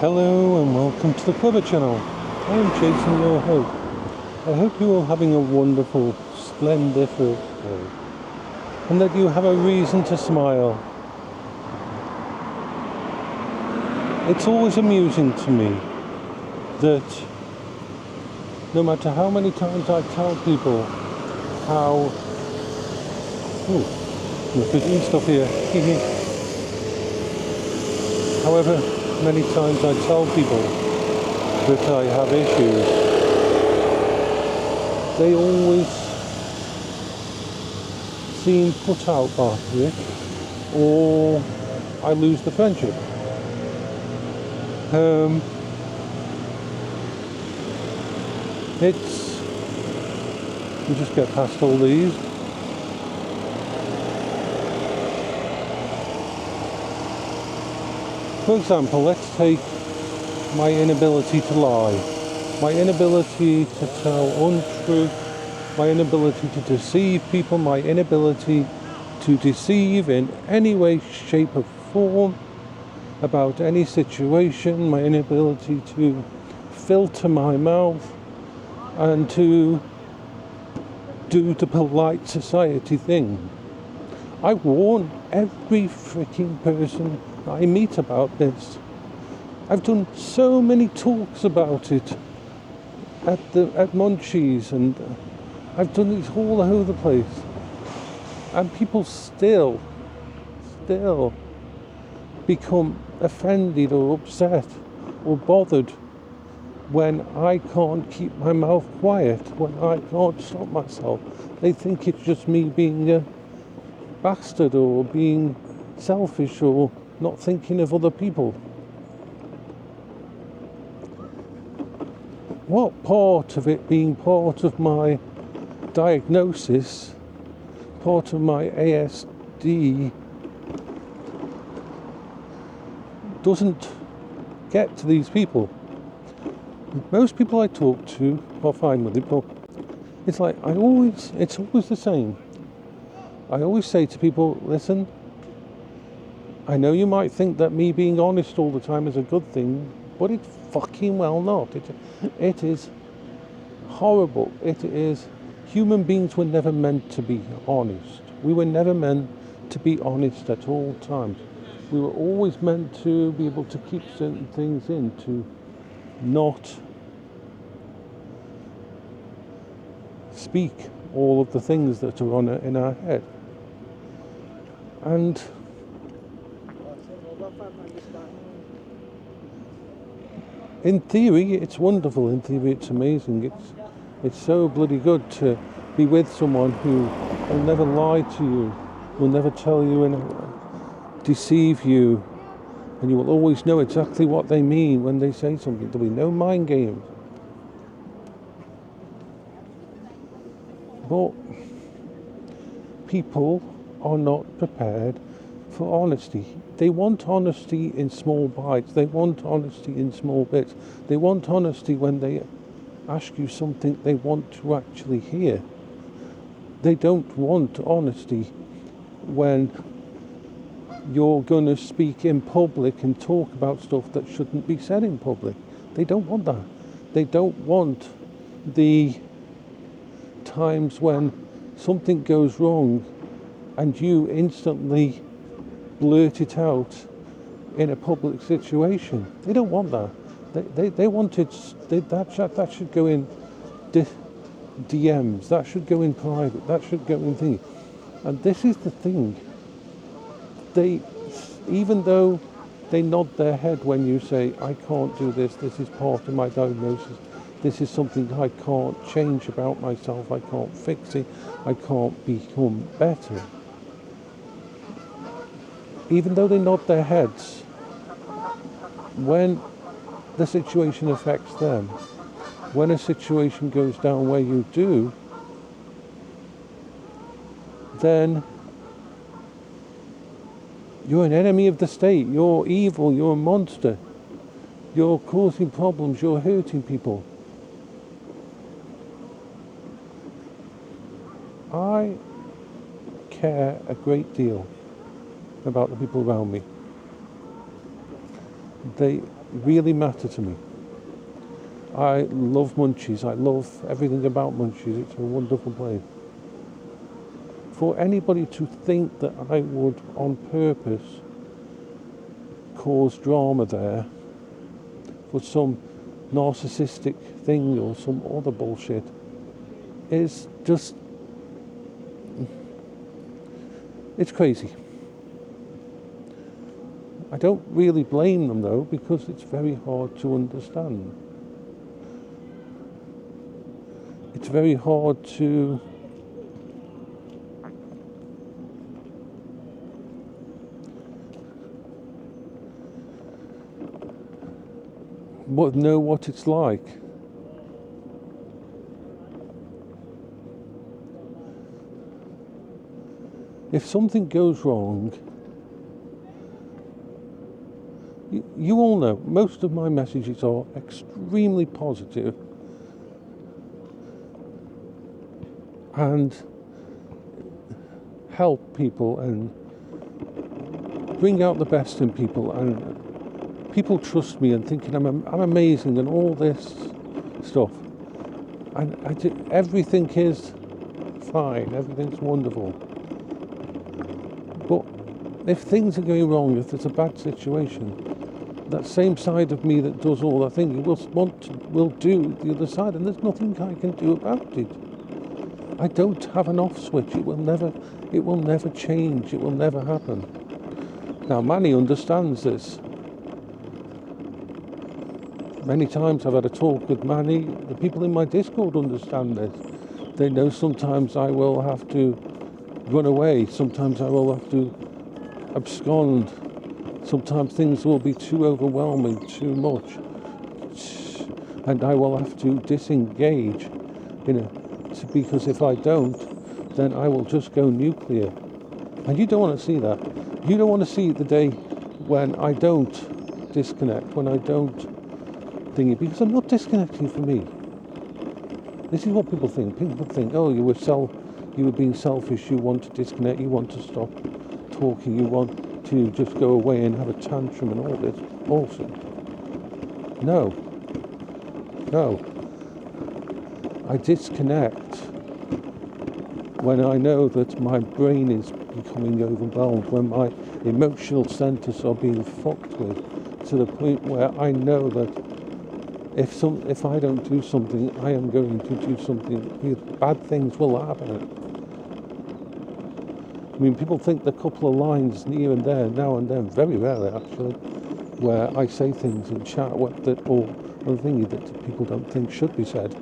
Hello and welcome to the Clever Channel. I am Jason, your host. I hope you are having a wonderful, splendiferous day and that you have a reason to smile. It's always amusing to me that no matter how many times I tell people how... we're fidgeting stuff here. However many times I tell people that I have issues, they always seem put out by it, or I lose the friendship. We just get past all these. For example, let's take my inability to lie, my inability to tell untruth, my inability to deceive people, my inability to deceive in any way, shape or form about any situation, my inability to filter my mouth and to do the polite society thing. I warn every freaking person I meet about this. I've done so many talks about it at Munchies, and I've done these all over the place, and people still become offended or upset or bothered when I can't keep my mouth quiet, when I can't stop myself. They think it's just me being a bastard or being selfish or not thinking of other people. What part of it being part of my diagnosis, part of my ASD, doesn't get to these people? Most people I talk to are fine with it, but it's like it's always the same. I always say to people, listen, I know you might think that me being honest all the time is a good thing, but it's fucking well not. It is horrible. It is... Human beings were never meant to be honest. We were never meant to be honest at all times. We were always meant to be able to keep certain things in, to not speak all of the things that are in our head. And in theory, it's wonderful. In theory, it's amazing. It's so bloody good to be with someone who will never lie to you, will never tell you and deceive you, and you will always know exactly what they mean when they say something. There'll be no mind games. But people are not prepared for honesty. They want honesty in small bites. They want honesty in small bits. They want honesty when they ask you something they want to actually hear. They don't want honesty when you're going to speak in public and talk about stuff that shouldn't be said in public. They don't want that. They don't want the times when something goes wrong and you instantly blurt it out in a public situation. They don't want that. They want it. That should go in DMs. That should go in private. That should go in things. And this is the thing. Even though they nod their head when you say, I can't do this, this is part of my diagnosis, this is something I can't change about myself, I can't fix it, I can't become better. Even though they nod their heads, when the situation affects them, when a situation goes down where you do, then you're an enemy of the state, you're evil, you're a monster, you're causing problems, you're hurting people. I care a great deal about the people around me. They really matter to me. I love Munchies. I love everything about Munchies. It's a wonderful place. For anybody to think that I would, on purpose, cause drama there for some narcissistic thing or some other bullshit is just... it's crazy. I don't really blame them though, because it's very hard to understand. It's very hard to know what it's like. If something goes wrong, you all know, most of my messages are extremely positive and help people and bring out the best in people, and people trust me and thinking I'm amazing and all this stuff, and everything is fine, everything's wonderful. But if things are going wrong, if there's a bad situation, that same side of me that does all that thing will do the other side, and there's nothing I can do about it. I don't have an off switch. It will never change. It will never happen. Now, Manny understands this. Many times I've had a talk with Manny. The people in my Discord understand this. They know sometimes I will have to run away. Sometimes I will have to abscond. Sometimes things will be too overwhelming, too much. And I will have to disengage, because if I don't, then I will just go nuclear. And you don't want to see that. You don't want to see the day when I don't disconnect, when I don't thingy, because I'm not disconnecting from me. This is what people think. People think, oh, you were being selfish, you want to disconnect, you want to stop talking, you want to just go away and have a tantrum and all this bullshit. No. I disconnect when I know that my brain is becoming overwhelmed, when my emotional centers are being fucked with, to the point where I know that if I don't do something, I am going to do something. Bad things will happen. I mean, people think the couple of lines here and there, now and then, very rarely actually, where I say things in chat or other things that people don't think should be said.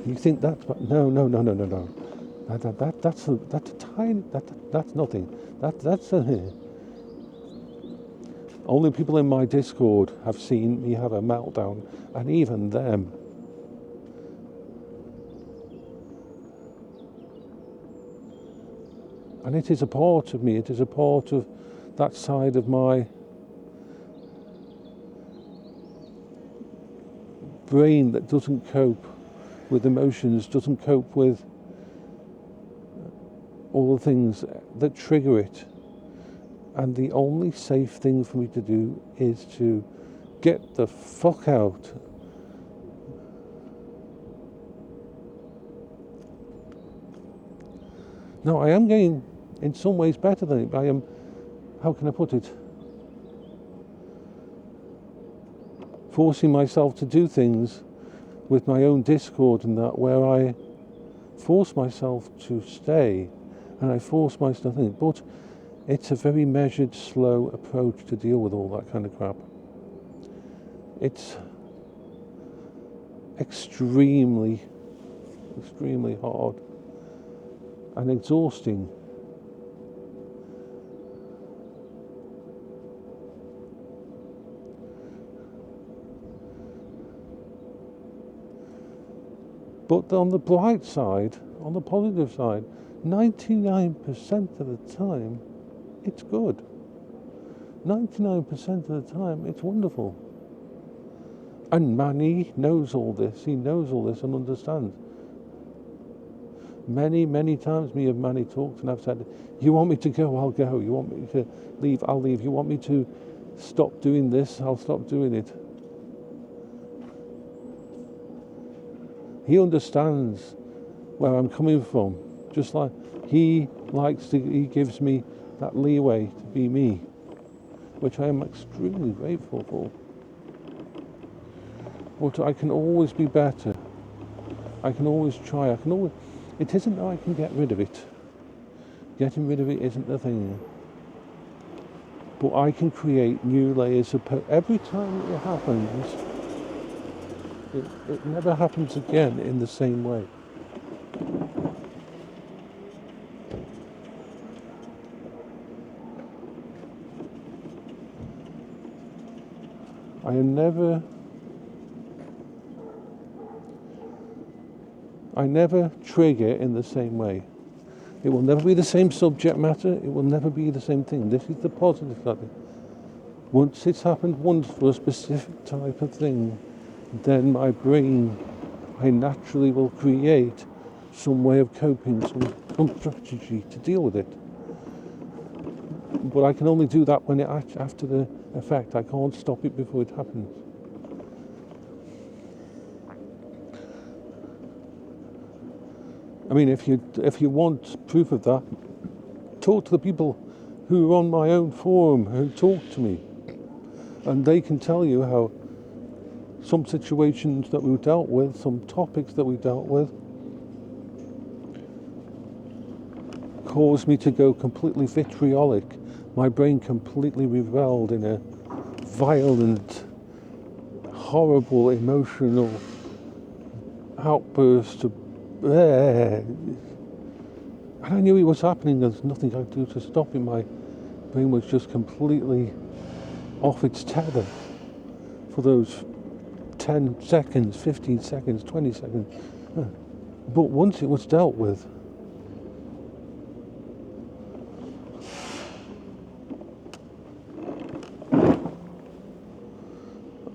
You think that's no. That's nothing. That's only people in my Discord have seen me have a meltdown, and even them. And it is a part of me. It is a part of that side of my brain that doesn't cope with emotions, doesn't cope with all the things that trigger it. And the only safe thing for me to do is to get the fuck out. Now, I am getting, in some ways, better than it. I am, how can I put it? Forcing myself to do things with my own Discord and that, where I force myself to stay and I force myself in. But it's a very measured, slow approach to deal with all that kind of crap. It's extremely hard and exhausting. But on the bright side, on the positive side, 99% of the time, it's good. 99% of the time, it's wonderful. And Manny knows all this. He knows all this and understands. Many times me and Manny talked and I've said, you want me to go, I'll go. You want me to leave, I'll leave. You want me to stop doing this, I'll stop doing it. He understands where I'm coming from, just like he gives me that leeway to be me, which I am extremely grateful for. But I can always be better. I can always try. It isn't that I can get rid of it. Getting rid of it isn't the thing. But I can create new layers of every time it happens. It never happens again in the same way. I never trigger in the same way. It will never be the same subject matter. It will never be the same thing. This is the positive side. Once it's happened once for a specific type of thing, then my brain, I naturally will create some way of coping, some strategy to deal with it. But I can only do that when after the effect. I can't stop it before it happens. I mean, if you want proof of that, talk to the people who are on my own forum, who talk to me, and they can tell you how some situations that we dealt with, some topics that we dealt with, caused me to go completely vitriolic. My brain completely rebelled in a violent, horrible, emotional outburst of and I knew it was happening. There's nothing I could do to stop it. My brain was just completely off its tether for those 10 seconds, 15 seconds, 20 seconds. But once it was dealt with,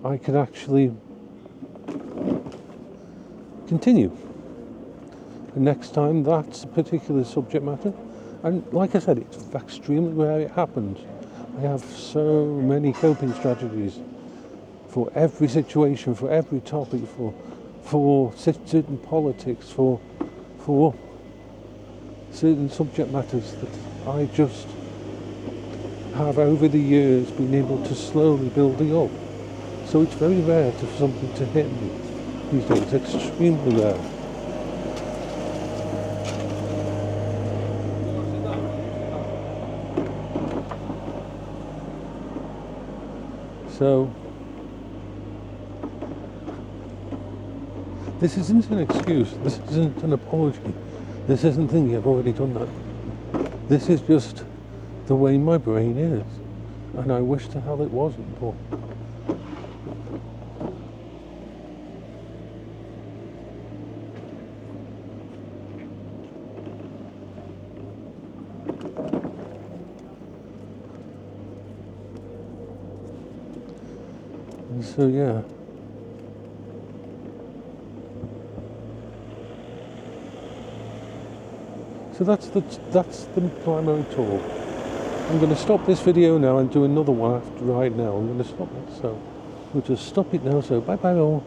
I could actually continue. And next time that's a particular subject matter. And like I said, it's extremely rare it happens. I have so many coping strategies for every situation, for every topic, for certain politics, for certain subject matters that I just have over the years been able to slowly building up. So it's very rare for something to hit me these days. It's extremely rare. So this isn't an excuse, this isn't an apology, this isn't thinking I've already done that. This is just the way my brain is, and I wish to hell it wasn't, but so yeah. So that's the primary talk. I'm going to stop this video now and do another one right now. I'm going to stop it, so we'll just stop it now. So bye bye all.